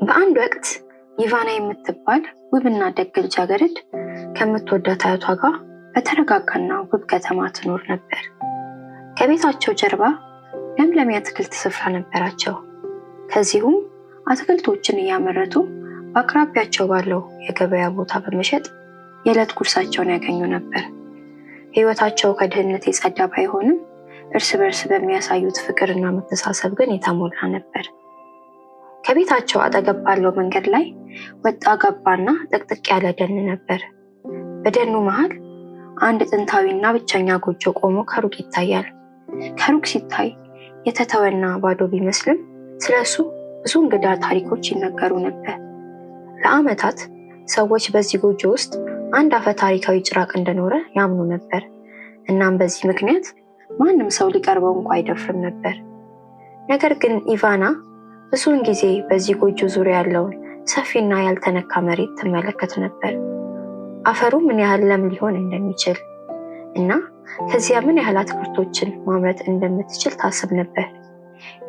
በአንድ ወቅት ኢቫና የምትባል ውብና ደግ ልጃገረድ ከምትወዳት አያቷ ጋር በተረጋጋና ውብ ከተማ ትኖር ነበር። ከቤታቸው ጀርባ ለምለም የአትክልት ስፍራ ነበራቸው። ከዚሁም አትክልቶችን እያመረቱ በአቅራቢያቸው ባለው የገበያ ቦታ በመሸጥ የዕለት ጉርሳቸውን ያገኙ ነበር። ሕይወታቸው ከድህነት የጸዳ ባይሆንም እርስ በርስ በሚያሳዩት ፍቅርና መተሳሰብ ግን የተሞላ ነበር። ከቤታቸው አጠገብ ባለው መንገድ ላይ ወጣ ገባና ጥቅጥቅ ያለ ደን ነበር። በደኑ መሃል አንድ ጥንታዊና ብቸኛ ጎጆ ቆሞ ከሩቅ ይታያል። ከሩቅ ሲታይ የተተወና ባዶ ቢመስልም ስለሱ ብዙ እንግዳ ታሪኮች ይነገሩ ነበር። ለዓመታት ሰዎች በዚህ ጎጆ ውስጥ አንድ አፈ ታሪካዊ ጭራቅ እንደኖረ ያምኑ ነበር። እናም በዚህ ምክንያት ማንም ሰው ሊቀርበው እንኳ አይደፍርም ነበር። ነገር ግን ኢቫና ብዙውን ጊዜ በዚህ ጎጆ ዙሪያ ያለውን ሰፊና ያልተነካ መሬት ትመለከት ነበር። አፈሩ ምን ያህል ለም ሊሆን እንደሚችል እና ከዚያ ምን ያህል አትክልቶችን ማምረት እንደምትችል ታስብ ነበር።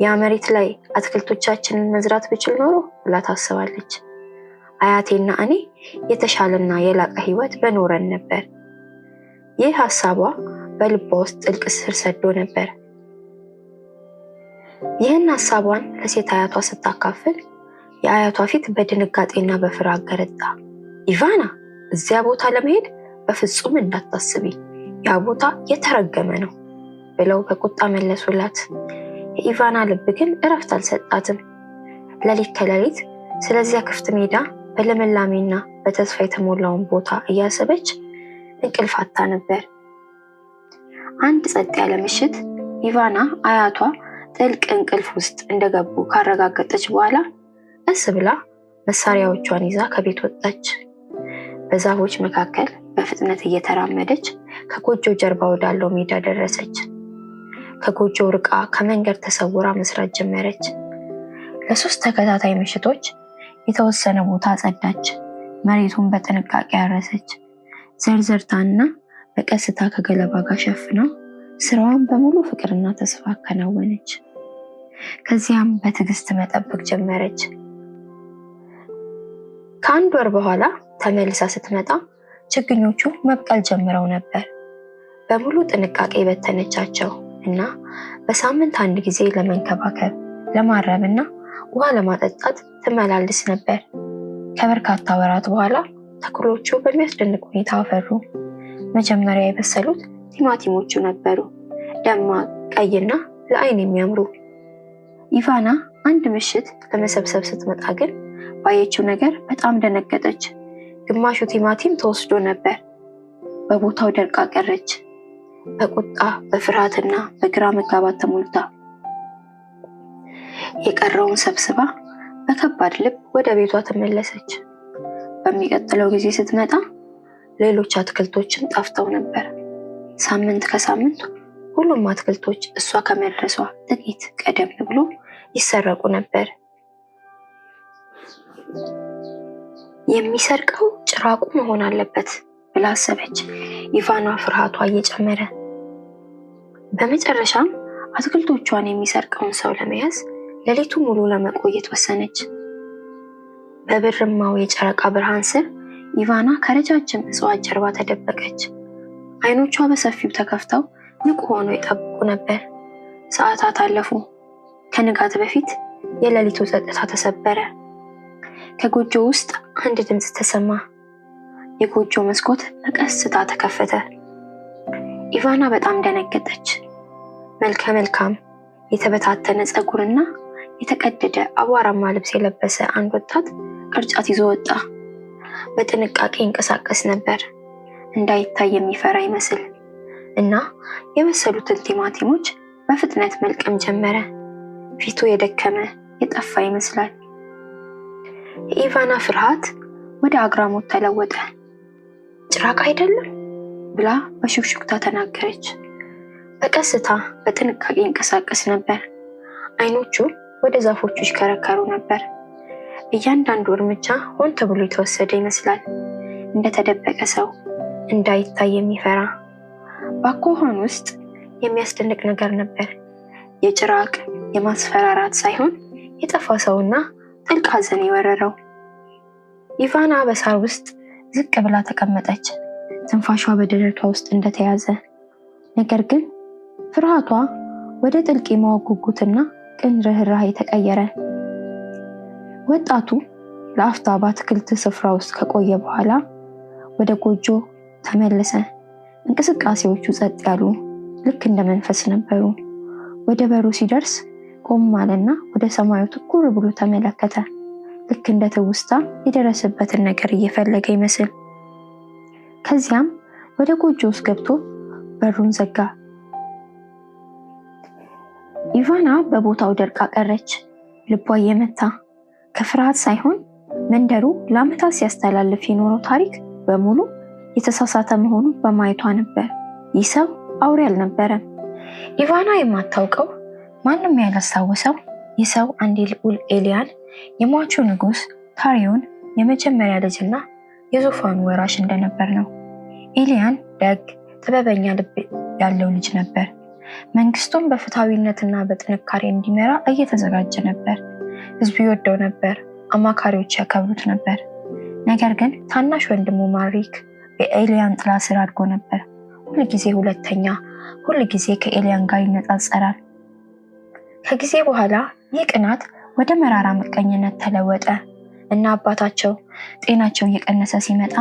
ያ መሬት ላይ አትክልቶቻችንን መዝራት ብችል ኖሮ ብላ ታስባለች። አያቴና እኔ የተሻለና የላቀ ሕይወት በኖረን ነበር። ይህ ሐሳቧ በልቧ ውስጥ ጥልቅ ስር ሰዶ ነበር። ይህን ሐሳቧን ለሴት አያቷ ስታካፍል የአያቷ ፊት በድንጋጤና በፍርሃት ገረጣ። ኢቫና፣ እዚያ ቦታ ለመሄድ በፍጹም እንዳታስቢ፣ ያ ቦታ የተረገመ ነው ብለው በቁጣ መለሱላት። የኢቫና ልብ ግን እረፍት አልሰጣትም። ሌሊት ከሌሊት ስለዚያ ክፍት ሜዳ በለመላሜና በተስፋ የተሞላውን ቦታ እያሰበች እንቅልፍ አጥታ ነበር። አንድ ጸጥ ያለ ምሽት ኢቫና አያቷ ጥልቅ እንቅልፍ ውስጥ እንደገቡ ካረጋገጠች በኋላ ቀስ ብላ መሳሪያዎቿን ይዛ ከቤት ወጣች። በዛፎች መካከል በፍጥነት እየተራመደች ከጎጆ ጀርባ ወዳለው ሜዳ ደረሰች። ከጎጆው ርቃ ከመንገድ ተሰውራ መስራት ጀመረች። ለ3 ተከታታይ ምሽቶች የተወሰነ ቦታ አጸዳች። መሬቱን በጥንቃቄ አረሰች። ዘርዘርታና በቀስታ ከገለባ ጋር ሸፍና ስራዋን በሙሉ ፍቅርና ተስፋ አከናወነች። ከዚያም በትዕግስት መጠበቅ ጀመረች። ከአንድ ወር በኋላ ተመልሳ ስትመጣ ችግኞቹ መብቀል ጀምረው ነበር። በሙሉ ጥንቃቄ በተነቻቸው እና በሳምንት አንድ ጊዜ ለመንከባከብ፣ ለማረም እና ውሃ ለማጠጣት ትመላልስ ነበር። ከበርካታ ወራት በኋላ ተክሎቹ በሚያስደንቅ ሁኔታ አፈሩ። መጀመሪያ የበሰሉት ቲማቲሞቹ ነበሩ፣ ደማቅ ቀይና ለዓይን የሚያምሩ። ኢቫና አንድ ምሽት ለመሰብሰብ ስትመጣ ግን ባየችው ነገር በጣም ደነገጠች። ግማሹ ቲማቲም ተወስዶ ነበር። በቦታው ደርቃ ቀረች። በቁጣ በፍርሃትና በግራ መጋባት ተሞልታ የቀረውን ሰብስባ በከባድ ልብ ወደ ቤቷ ተመለሰች። በሚቀጥለው ጊዜ ስትመጣ ሌሎች አትክልቶችም ጠፍተው ነበር። ሳምንት ከሳምንት ሁሉም አትክልቶች እሷ ከመድረሷ ጥቂት ቀደም ብሎ ይሰረቁ ነበር። የሚሰርቀው ጭራቁ መሆን አለበት ብላ አሰበች። ኢቫና ፍርሃቷ እየጨመረ በመጨረሻም አትክልቶቿን የሚሰርቀውን ሰው ለመያዝ ሌሊቱ ሙሉ ለመቆየት ወሰነች። በብርማው የጨረቃ ብርሃን ስር ኢቫና ከረጃጅም እጽዋት ጀርባ ተደበቀች። አይኖቿ በሰፊው ተከፍተው ንቁ ሆነው ይጠብቁ ነበር። ሰዓታት አለፉ። ከንጋት በፊት የሌሊቱ ጸጥታ ተሰበረ። ከጎጆ ውስጥ አንድ ድምፅ ተሰማ። የጎጆ መስኮት በቀስታ ተከፈተ። ኢቫና በጣም ደነገጠች። መልከ መልካም የተበታተነ ፀጉርና የተቀደደ አቧራማ ልብስ የለበሰ አንድ ወጣት ቅርጫት ይዞ ወጣ። በጥንቃቄ ይንቀሳቀስ ነበር፣ እንዳይታይ የሚፈራ ይመስል እና የበሰሉትን ቲማቲሞች በፍጥነት መልቀም ጀመረ። ፊቱ የደከመ የጠፋ ይመስላል። የኢቫና ፍርሃት ወደ አግራሞት ተለወጠ። ጭራቅ አይደለም ብላ በሹክሹክታ ተናገረች። በቀስታ በጥንቃቄ ይንቀሳቀስ ነበር። አይኖቹ ወደ ዛፎቹ ይሽከረከሩ ነበር። እያንዳንዱ እርምጃ ሆን ተብሎ የተወሰደ ይመስላል። እንደተደበቀ ሰው፣ እንዳይታይ የሚፈራ። በአኳኋን ውስጥ የሚያስደንቅ ነገር ነበር። የጭራቅ የማስፈራራት ሳይሆን የጠፋ ሰውና ጥልቅ ሐዘን የወረረው። ኢቫና በሳር ውስጥ ዝቅ ብላ ተቀመጠች፣ ትንፋሿ በደረቷ ውስጥ እንደተያዘ። ነገር ግን ፍርሃቷ ወደ ጥልቅ የማወቅ ጉጉትና ቅን ርህራሄ ተቀየረ። ወጣቱ ለአፍታ በአትክልት ስፍራ ውስጥ ከቆየ በኋላ ወደ ጎጆ ተመለሰ። እንቅስቃሴዎቹ ጸጥ ያሉ፣ ልክ እንደ መንፈስ ነበሩ። ወደ በሩ ሲደርስ ቆም አለና ወደ ሰማዩ ትኩር ብሎ ተመለከተ። ልክ እንደ ትውስታ የደረሰበትን ነገር እየፈለገ ይመስል። ከዚያም ወደ ጎጆ ውስጥ ገብቶ በሩን ዘጋ። ኢቫና በቦታው ደርቃ ቀረች፣ ልቧ እየመታ። ከፍርሃት ሳይሆን መንደሩ ለዓመታት ሲያስተላልፍ የኖረው ታሪክ በሙሉ የተሳሳተ መሆኑን በማየቷ ነበር። ይህ ሰው አውሬ አልነበረም። ኢቫና የማታውቀው ማንም ያላስታወሰው ይህ ሰው አንድ ልዑል ኤሊያን፣ የሟቹ ንጉሥ ታሪዮን የመጀመሪያ ልጅና የዙፋኑ ወራሽ እንደነበር ነው። ኤሊያን ደግ፣ ጥበበኛ ልብ ያለው ልጅ ነበር። መንግስቱን በፍትሃዊነትና በጥንካሬ እንዲመራ እየተዘጋጀ ነበር። ህዝቡ ይወደው ነበር፣ አማካሪዎች ያከብሩት ነበር። ነገር ግን ታናሽ ወንድሙ ማሪክ በኤሊያን ጥላ ስር አድጎ ነበር። ሁልጊዜ ሁለተኛ፣ ሁልጊዜ ከኤሊያን ጋር ይነጻጸራል። ከጊዜ በኋላ ይህ ቅናት ወደ መራራ ምቀኝነት ተለወጠ እና አባታቸው ጤናቸው እየቀነሰ ሲመጣ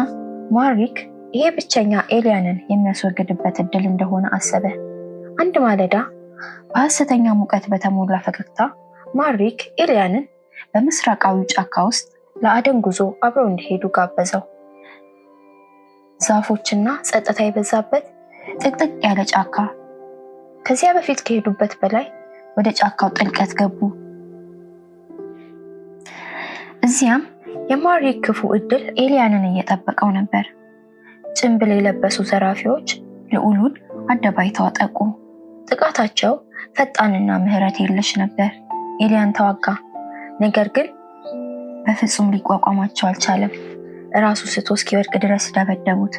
ማሪክ ይሄ ብቸኛ ኤሊያንን የሚያስወግድበት እድል እንደሆነ አሰበ። አንድ ማለዳ በሐሰተኛ ሙቀት በተሞላ ፈገግታ ማሪክ ኤሊያንን በምስራቃዊ ጫካ ውስጥ ለአደን ጉዞ አብረው እንዲሄዱ ጋበዘው። ዛፎችና ጸጥታ የበዛበት ጥቅጥቅ ያለ ጫካ። ከዚያ በፊት ከሄዱበት በላይ ወደ ጫካው ጥልቀት ገቡ። እዚያም የማሪክ ክፉ እድል ኤሊያንን እየጠበቀው ነበር። ጭንብል የለበሱ ዘራፊዎች ልዑሉን አደባይተው አጠቁ። ጥቃታቸው ፈጣንና ምህረት የለሽ ነበር። ኤሊያን ተዋጋ፣ ነገር ግን በፍጹም ሊቋቋማቸው አልቻለም። ራሱ ስቶ እስኪወድቅ ድረስ ደበደቡት።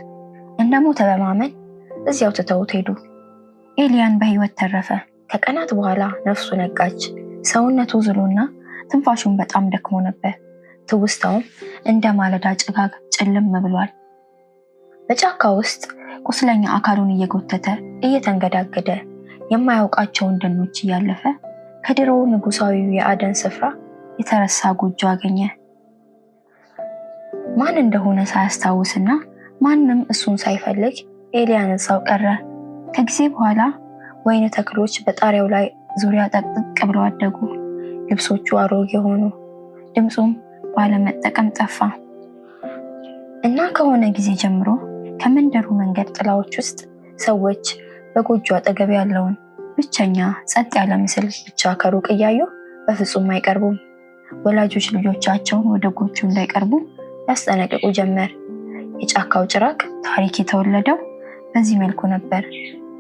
እንደሞተ በማመን እዚያው ትተውት ሄዱ። ኤሊያን በህይወት ተረፈ። ከቀናት በኋላ ነፍሱ ነቃች። ሰውነቱ ዝሎና ትንፋሹን በጣም ደክሞ ነበር። ትውስታውም እንደ ማለዳ ጭጋግ ጭልም ብሏል። በጫካ ውስጥ ቁስለኛ አካሉን እየጎተተ እየተንገዳገደ የማያውቃቸውን ደኖች እያለፈ ከድሮው ንጉሳዊው የአደን ስፍራ የተረሳ ጎጆ አገኘ። ማን እንደሆነ ሳያስታውስና ማንም እሱን ሳይፈልግ ኤሊያን እዛው ቀረ። ከጊዜ በኋላ ወይን ተክሎች በጣሪያው ላይ ዙሪያ ጠቅጥቅ ብለው አደጉ። ልብሶቹ አሮጌ ሆኑ፣ ድምፁም ባለመጠቀም ጠፋ እና ከሆነ ጊዜ ጀምሮ ከመንደሩ መንገድ ጥላዎች ውስጥ ሰዎች በጎጆ አጠገብ ያለውን ብቸኛ ጸጥ ያለ ምስል ብቻ ከሩቅ እያዩ በፍጹም አይቀርቡም። ወላጆች ልጆቻቸውን ወደ ጎጆ እንዳይቀርቡ ያስጠነቅቁ ጀመር። የጫካው ጭራቅ ታሪክ የተወለደው በዚህ መልኩ ነበር።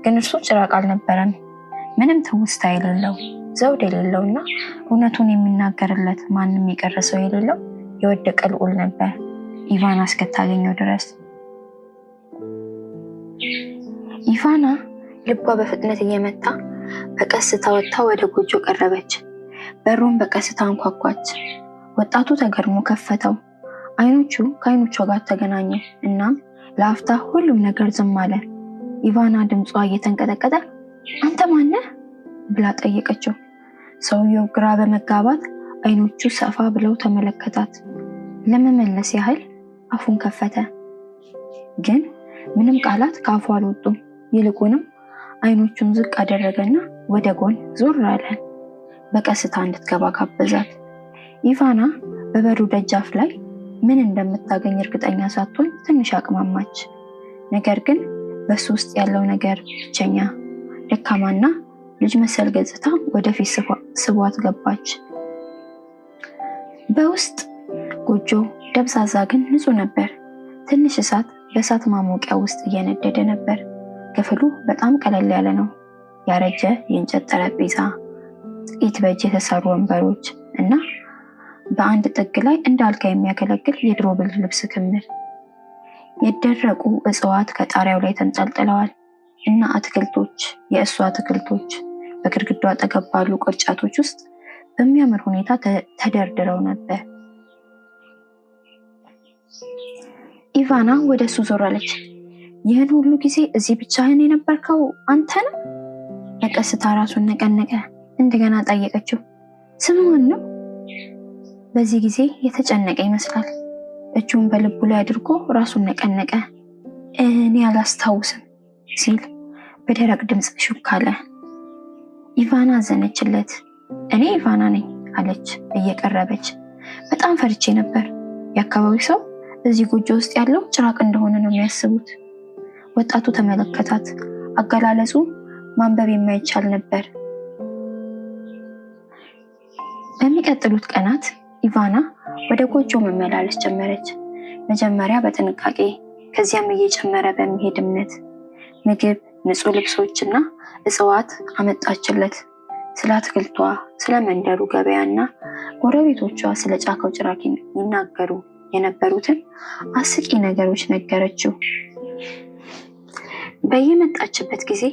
ግን እርሱ ጭራቅ አልነበረም። ምንም ትውስታ የሌለው፣ ዘውድ የሌለውና እውነቱን የሚናገርለት ማንም የቀረሰው የሌለው የወደቀ ልዑል ነበር፣ ኢቫና እስክታገኘው ድረስ። ኢቫና ልቧ በፍጥነት እየመታ በቀስታ ወጥታ ወደ ጎጆ ቀረበች። በሩን በቀስታ አንኳኳች። ወጣቱ ተገርሞ ከፈተው። አይኖቹ ከአይኖቿ ጋር ተገናኙ። እናም ለአፍታ ሁሉም ነገር ዝም አለ። ኢቫና ድምጿ እየተንቀጠቀጠ አንተ ማነህ ብላ ጠየቀችው። ሰውየው ግራ በመጋባት አይኖቹ ሰፋ ብለው ተመለከታት። ለመመለስ ያህል አፉን ከፈተ፣ ግን ምንም ቃላት ከአፉ አልወጡም። ይልቁንም አይኖቹን ዝቅ አደረገና ወደ ጎን ዞር አለ። በቀስታ እንድትገባ ጋበዛት። ኢቫና በበሩ ደጃፍ ላይ ምን እንደምታገኝ እርግጠኛ ሳትሆን ትንሽ አቅማማች። ነገር ግን በሱ ውስጥ ያለው ነገር ብቸኛ፣ ደካማና ልጅ መሰል ገጽታ ወደፊት ስቧት ገባች። በውስጥ ጎጆ ደብዛዛ ግን ንጹህ ነበር። ትንሽ እሳት በእሳት ማሞቂያ ውስጥ እየነደደ ነበር። ክፍሉ በጣም ቀለል ያለ ነው። ያረጀ የእንጨት ጠረጴዛ፣ ጥቂት በእጅ የተሰሩ ወንበሮች እና በአንድ ጥግ ላይ እንደ አልጋ የሚያገለግል የድሮ ብርድ ልብስ ክምር። የደረቁ እጽዋት ከጣሪያው ላይ ተንጠልጥለዋል እና አትክልቶች፣ የእሱ አትክልቶች በግድግዳው አጠገብ ባሉ ቅርጫቶች ውስጥ በሚያምር ሁኔታ ተደርድረው ነበር። ኢቫና ወደ እሱ ዞር አለች። ይህን ሁሉ ጊዜ እዚህ ብቻህን የነበርከው አንተ ነህ? በቀስታ ራሱን ነቀነቀ። እንደገና ጠየቀችው፣ ስም ማን ነው? በዚህ ጊዜ የተጨነቀ ይመስላል። እጁን በልቡ ላይ አድርጎ ራሱን ነቀነቀ። እኔ አላስታውስም ሲል በደረቅ ድምፅ ሹክ አለ። ኢቫና አዘነችለት። እኔ ኢቫና ነኝ አለች እየቀረበች። በጣም ፈርቼ ነበር። የአካባቢው ሰው እዚህ ጎጆ ውስጥ ያለው ጭራቅ እንደሆነ ነው የሚያስቡት። ወጣቱ ተመለከታት። አገላለጹ ማንበብ የማይቻል ነበር። በሚቀጥሉት ቀናት ኢቫና ወደ ጎጆ መመላለስ ጀመረች። መጀመሪያ በጥንቃቄ ከዚያም እየጨመረ በሚሄድ እምነት ምግብ፣ ንጹህ ልብሶችና እጽዋት አመጣችለት። ስለ አትክልቷ፣ ስለ መንደሩ ገበያና ጎረቤቶቿ ስለ ጫካው ጭራቅ ይናገሩ የነበሩትን አስቂ ነገሮች ነገረችው። በየመጣችበት ጊዜ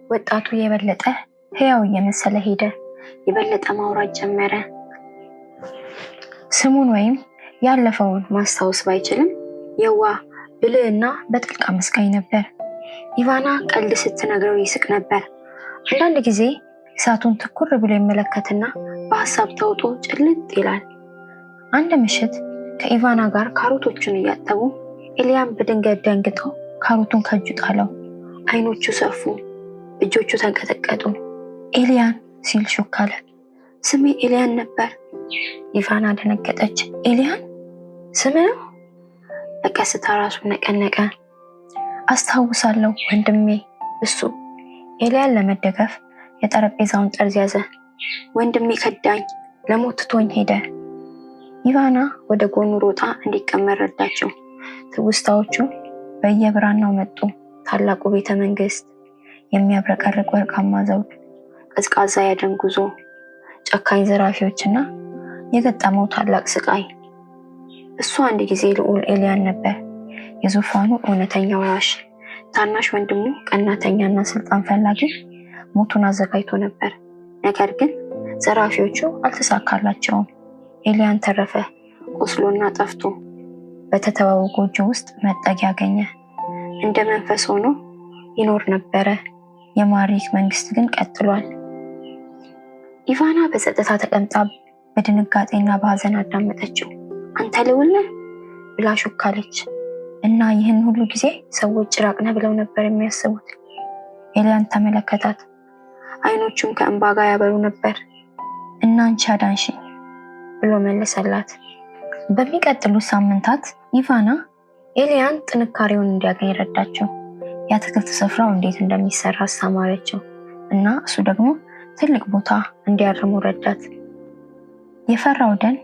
ወጣቱ የበለጠ ሕያው እየመሰለ ሄደ። የበለጠ ማውራት ጀመረ። ስሙን ወይም ያለፈውን ማስታወስ ባይችልም የዋህ ብልህና በጥልቅ አመስጋኝ ነበር። ኢቫና ቀልድ ስትነግረው ይስቅ ነበር። አንዳንድ ጊዜ እሳቱን ትኩር ብሎ ይመለከትና በሀሳብ ተውጦ ጭልጥ ይላል። አንድ ምሽት ከኢቫና ጋር ካሮቶቹን እያጠቡ ኤልያን በድንገት ደንግጦ ካሮቱን ከእጁ ጣለው። አይኖቹ ሰፉ፣ እጆቹ ተንቀጠቀጡ። ኤልያን ሲል ሹክ አለ። ስሜ ኤልያን ነበር። ኢቫና ደነገጠች። ኤልያን ስም ነው? በቀስታ ራሱን ነቀነቀ። አስታውሳለሁ ወንድሜ። እሱ ኤልያን ለመደገፍ የጠረጴዛውን ጠርዝ ያዘ። ወንድሜ ከዳኝ፣ ለሞት ትቶኝ ሄደ። ኢቫና ወደ ጎኑ ሮጣ እንዲቀመጥ ረዳችው። ትውስታዎቹ በየብራናው መጡ። ታላቁ ቤተ መንግስት፣ የሚያብረቀርቅ ወርቃማ ዘውድ፣ ቀዝቃዛ የአደን ጉዞ፣ ጨካኝ ዘራፊዎችና የገጠመው ታላቅ ስቃይ። እሱ አንድ ጊዜ ልዑል ኤልያን ነበር፣ የዙፋኑ እውነተኛ ወራሽ። ታናሽ ወንድሙ ቀናተኛና ስልጣን ፈላጊ ሞቱን አዘጋጅቶ ነበር። ነገር ግን ዘራፊዎቹ አልተሳካላቸውም። ኤልያን ተረፈ፣ ቆስሎና ጠፍቶ በተተወው ጎጆ ውስጥ መጠጊያ አገኘ። እንደ መንፈስ ሆኖ ይኖር ነበረ። የማሪክ መንግስት ግን ቀጥሏል። ኢቫና በጸጥታ ተቀምጣ በድንጋጤና በሀዘን አዳመጠችው። አንተ ልዑል ነህ ብላ ሹክ አለች። እና ይህን ሁሉ ጊዜ ሰዎች ጭራቅ ነህ ብለው ነበር የሚያስቡት። ኤልያን ተመለከታት። አይኖቹም ከእንባ ጋር ያበሩ ነበር። እና አንቺ አዳንሽኝ ብሎ መለሰላት። በሚቀጥሉት ሳምንታት ኢቫና ኤልያን ጥንካሬውን እንዲያገኝ ረዳችው። የአትክልት ስፍራው እንዴት እንደሚሰራ አስተማረችው እና እሱ ደግሞ ትልቅ ቦታ እንዲያርሙ ረዳት። የፈራው ደን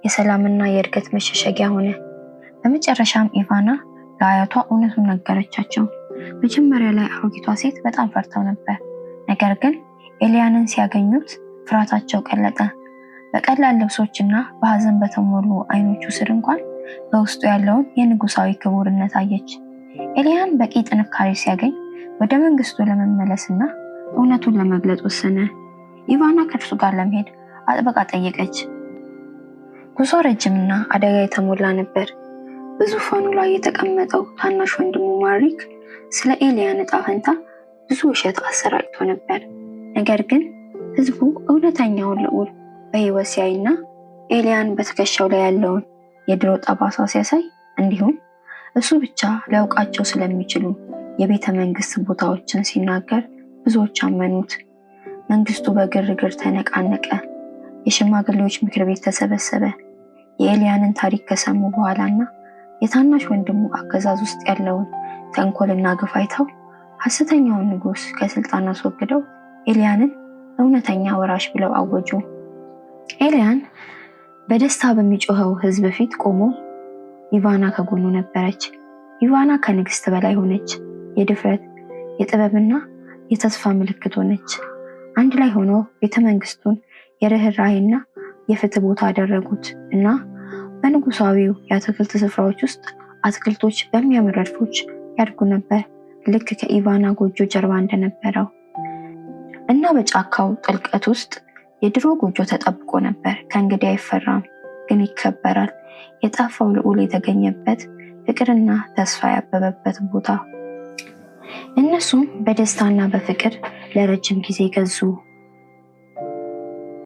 የሰላምና የእድገት መሸሸጊያ ሆነ። በመጨረሻም ኢቫና ለአያቷ እውነቱን ነገረቻቸው። መጀመሪያ ላይ አሮጊቷ ሴት በጣም ፈርተው ነበር። ነገር ግን ኤልያንን ሲያገኙት ፍርሃታቸው ቀለጠ። በቀላል ልብሶችና በሀዘን በተሞሉ አይኖቹ ስር እንኳን በውስጡ ያለውን የንጉሳዊ ክቡርነት አየች። ኤልያን በቂ ጥንካሬ ሲያገኝ ወደ መንግስቱ ለመመለስና እውነቱን ለመግለጽ ወሰነ። ኢቫና ከእርሱ ጋር ለመሄድ አጥብቃ ጠየቀች። ጉዞ ረጅምና አደጋ የተሞላ ነበር። በዙፋኑ ላይ የተቀመጠው ታናሽ ወንድሙ ማሪክ ስለ ኤልያን ዕጣ ፈንታ ብዙ ውሸት አሰራጭቶ ነበር። ነገር ግን ህዝቡ እውነተኛውን ልዑል በህይወት ሲያይና ኤልያን በትከሻው ላይ ያለውን የድሮ ጠባሳ ሲያሳይ እንዲሁም እሱ ብቻ ሊያውቃቸው ስለሚችሉ የቤተ መንግስት ቦታዎችን ሲናገር ብዙዎች አመኑት። መንግስቱ በግርግር ተነቃነቀ። የሽማግሌዎች ምክር ቤት ተሰበሰበ። የኤልያንን ታሪክ ከሰሙ በኋላና የታናሽ ወንድሙ አገዛዝ ውስጥ ያለውን ተንኮልና ግፍ አይተው ሐሰተኛውን ንጉስ ከስልጣን አስወግደው ኤልያንን እውነተኛ ወራሽ ብለው አወጁ። ኤልያን በደስታ በሚጮኸው ህዝብ ፊት ቆሞ ኢቫና ከጎኑ ነበረች። ኢቫና ከንግስት በላይ ሆነች። የድፍረት፣ የጥበብና የተስፋ ምልክት ሆነች። አንድ ላይ ሆኖ ቤተ መንግስቱን የርህራሄና የፍትህ ቦታ አደረጉት እና በንጉሳዊው የአትክልት ስፍራዎች ውስጥ አትክልቶች በሚያምር ረድፎች ያድጉ ነበር፣ ልክ ከኢቫና ጎጆ ጀርባ እንደነበረው። እና በጫካው ጥልቀት ውስጥ የድሮ ጎጆ ተጠብቆ ነበር። ከእንግዲህ አይፈራም፣ ግን ይከበራል። የጠፋው ልዑል የተገኘበት፣ ፍቅርና ተስፋ ያበበበት ቦታ። እነሱም በደስታና በፍቅር ለረጅም ጊዜ ገዙ።